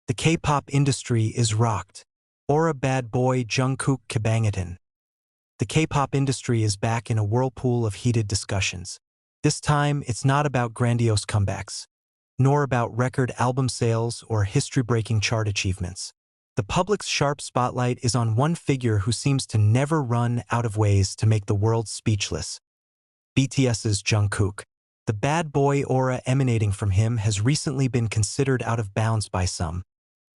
The K-pop industry is rocked. Aura bad boy Jungkook kabangetan. The K-pop industry is back in a whirlpool of heated discussions. This time, it's not about grandiose comebacks, nor about record album sales or history-breaking chart achievements. The public's sharp spotlight is on one figure who seems to never run out of ways to make the world speechless. BTS's Jungkook. The bad boy aura emanating from him has recently been considered out of bounds by some,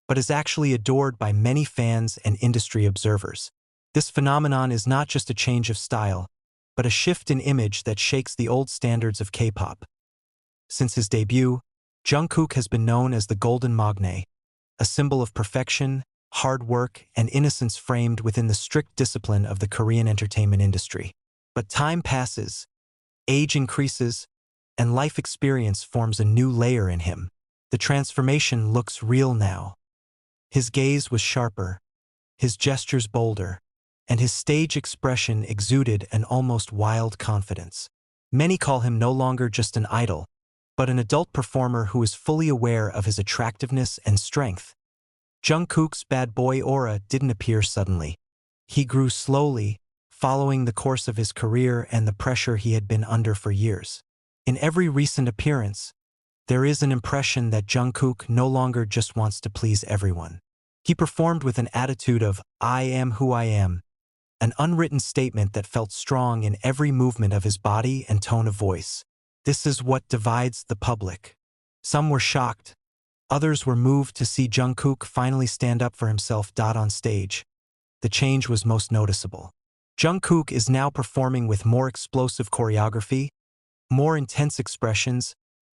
but is actually adored by many fans and industry observers. This phenomenon is not just a change of style, but a shift in image that shakes the old standards of K-pop. Since his debut, Jungkook has been known as the Golden Magne, a symbol of perfection, hard work, and innocence framed within the strict discipline of the Korean entertainment industry. But time passes, age increases, and life experience forms a new layer in him. The transformation looks real now. His gaze was sharper, his gestures bolder, and his stage expression exuded an almost wild confidence. Many call him no longer just an idol, but an adult performer who is fully aware of his attractiveness and strength. Jungkook's bad boy aura didn't appear suddenly. He grew slowly, following the course of his career and the pressure he had been under for years. In every recent appearance, there is an impression that Jungkook no longer just wants to please everyone. He performed with an attitude of, "I am who I am," an unwritten statement that felt strong in every movement of his body and tone of voice. This is what divides the public. Some were shocked. Others were moved to see Jungkook finally stand up for himself on stage. The change was most noticeable. Jungkook is now performing with more explosive choreography, more intense expressions,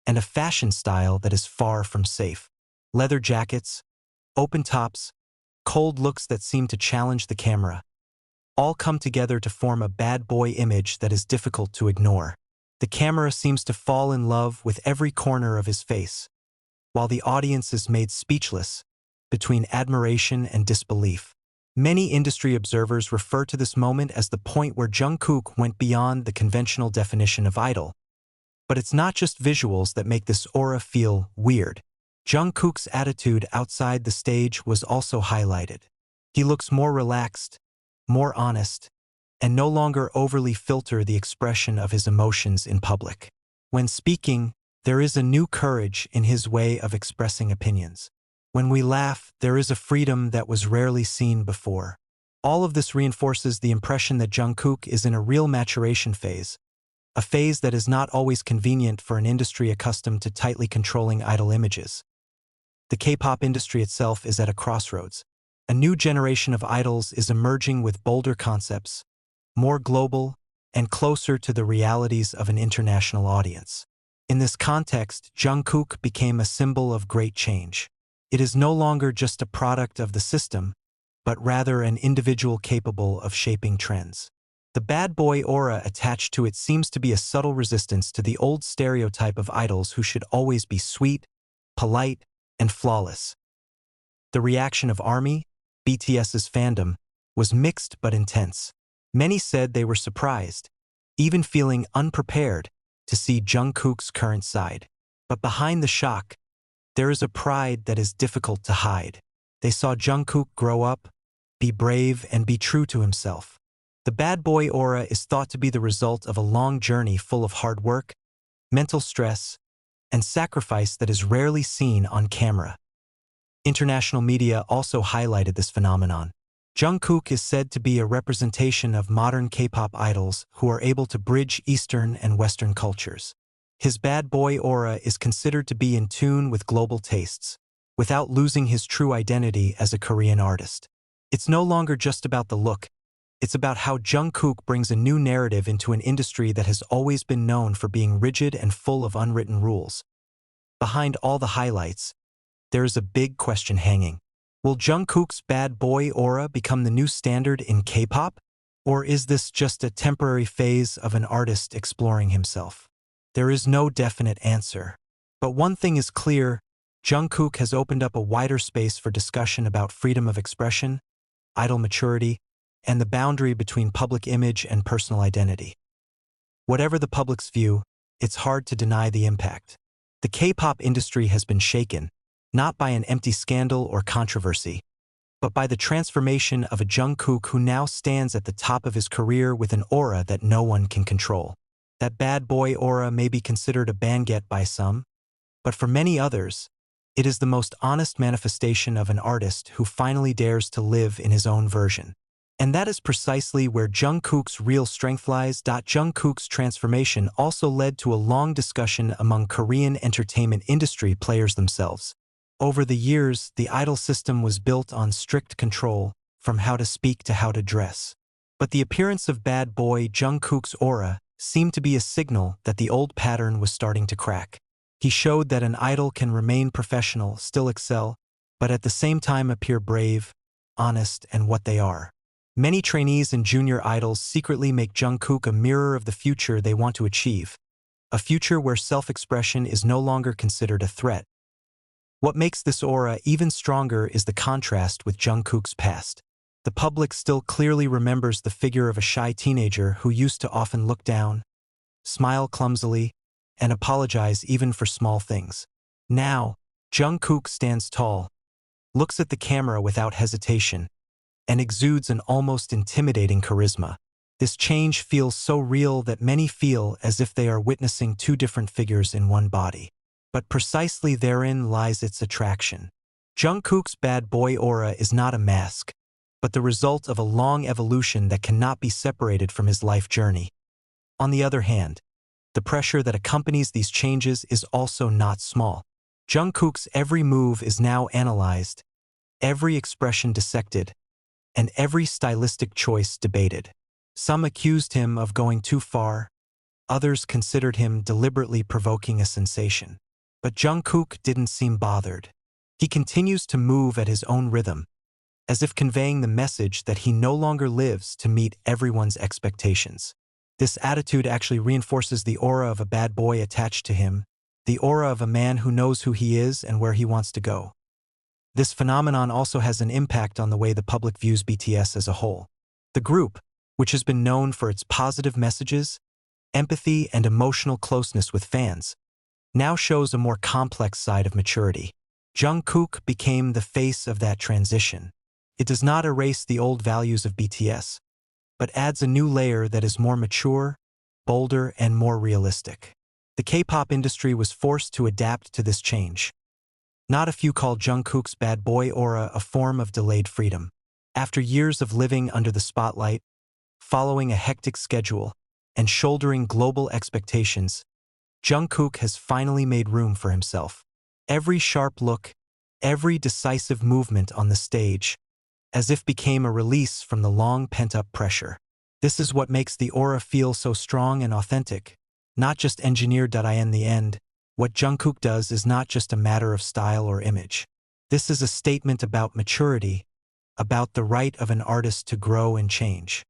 and a fashion style that is far from safe. Leather jackets, open tops, cold looks that seem to challenge the camera, all come together to form a bad boy image that is difficult to ignore. The camera seems to fall in love with every corner of his face, while the audience is made speechless between admiration and disbelief. Many industry observers refer to this moment as the point where Jungkook went beyond the conventional definition of idol. But it's not just visuals that make this aura feel weird. Jungkook's attitude outside the stage was also highlighted. He looks more relaxed, more honest, and no longer overly filter the expression of his emotions in public. When speaking, there is a new courage in his way of expressing opinions. When we laugh, there is a freedom that was rarely seen before. All of this reinforces the impression that Jungkook is in a real maturation phase, a phase that is not always convenient for an industry accustomed to tightly controlling idol images. The K-pop industry itself is at a crossroads. A new generation of idols is emerging with bolder concepts, more global, and closer to the realities of an international audience. In this context, Jungkook became a symbol of great change. It is no longer just a product of the system, but rather an individual capable of shaping trends. The bad boy aura attached to it seems to be a subtle resistance to the old stereotype of idols who should always be sweet, polite, and flawless. The reaction of ARMY, BTS's fandom, was mixed but intense. Many said they were surprised, even feeling unprepared, to see Jungkook's current side. But behind the shock, there is a pride that is difficult to hide. They saw Jungkook grow up, be brave, and be true to himself. The bad boy aura is thought to be the result of a long journey full of hard work, mental stress, and sacrifice that is rarely seen on camera. International media also highlighted this phenomenon. Jungkook is said to be a representation of modern K-pop idols who are able to bridge Eastern and Western cultures. His bad boy aura is considered to be in tune with global tastes, without losing his true identity as a Korean artist. It's no longer just about the look. It's about how Jungkook brings a new narrative into an industry that has always been known for being rigid and full of unwritten rules. Behind all the highlights, there is a big question hanging. Will Jungkook's bad boy aura become the new standard in K-pop? Or is this just a temporary phase of an artist exploring himself? There is no definite answer. But one thing is clear, Jungkook has opened up a wider space for discussion about freedom of expression, idol maturity, and the boundary between public image and personal identity. Whatever the public's view, it's hard to deny the impact. The K-pop industry has been shaken, not by an empty scandal or controversy, but by the transformation of a Jungkook who now stands at the top of his career with an aura that no one can control. That bad boy aura may be considered a banget by some, but for many others, it is the most honest manifestation of an artist who finally dares to live in his own version. And that is precisely where Jungkook's real strength lies. Jungkook's transformation also led to a long discussion among Korean entertainment industry players themselves. Over the years, the idol system was built on strict control, from how to speak to how to dress. But the appearance of bad boy Jungkook's aura seemed to be a signal that the old pattern was starting to crack. He showed that an idol can remain professional, still excel, but at the same time appear brave, honest, and what they are. Many trainees and junior idols secretly make Jungkook a mirror of the future they want to achieve, a future where self-expression is no longer considered a threat. What makes this aura even stronger is the contrast with Jungkook's past. The public still clearly remembers the figure of a shy teenager who used to often look down, smile clumsily, and apologize even for small things. Now, Jungkook stands tall, looks at the camera without hesitation, and exudes an almost intimidating charisma. This change feels so real that many feel as if they are witnessing two different figures in one body. But precisely therein lies its attraction. Jungkook's bad boy aura is not a mask, but the result of a long evolution that cannot be separated from his life journey. On the other hand, the pressure that accompanies these changes is also not small. Jungkook's every move is now analyzed, every expression dissected, and every stylistic choice debated. Some accused him of going too far, others considered him deliberately provoking a sensation. But Jungkook didn't seem bothered. He continues to move at his own rhythm, as if conveying the message that he no longer lives to meet everyone's expectations. This attitude actually reinforces the aura of a bad boy attached to him, the aura of a man who knows who he is and where he wants to go. This phenomenon also has an impact on the way the public views BTS as a whole. The group, which has been known for its positive messages, empathy, and emotional closeness with fans, now shows a more complex side of maturity. Jungkook became the face of that transition. It does not erase the old values of BTS, but adds a new layer that is more mature, bolder, and more realistic. The K-pop industry was forced to adapt to this change. Not a few call Jungkook's bad boy aura a form of delayed freedom. After years of living under the spotlight, following a hectic schedule, and shouldering global expectations, Jungkook has finally made room for himself. Every sharp look, every decisive movement on the stage, as if became a release from the long pent-up pressure. This is what makes the aura feel so strong and authentic, not just engineered. In the end, what Jungkook does is not just a matter of style or image. This is a statement about maturity, about the right of an artist to grow and change.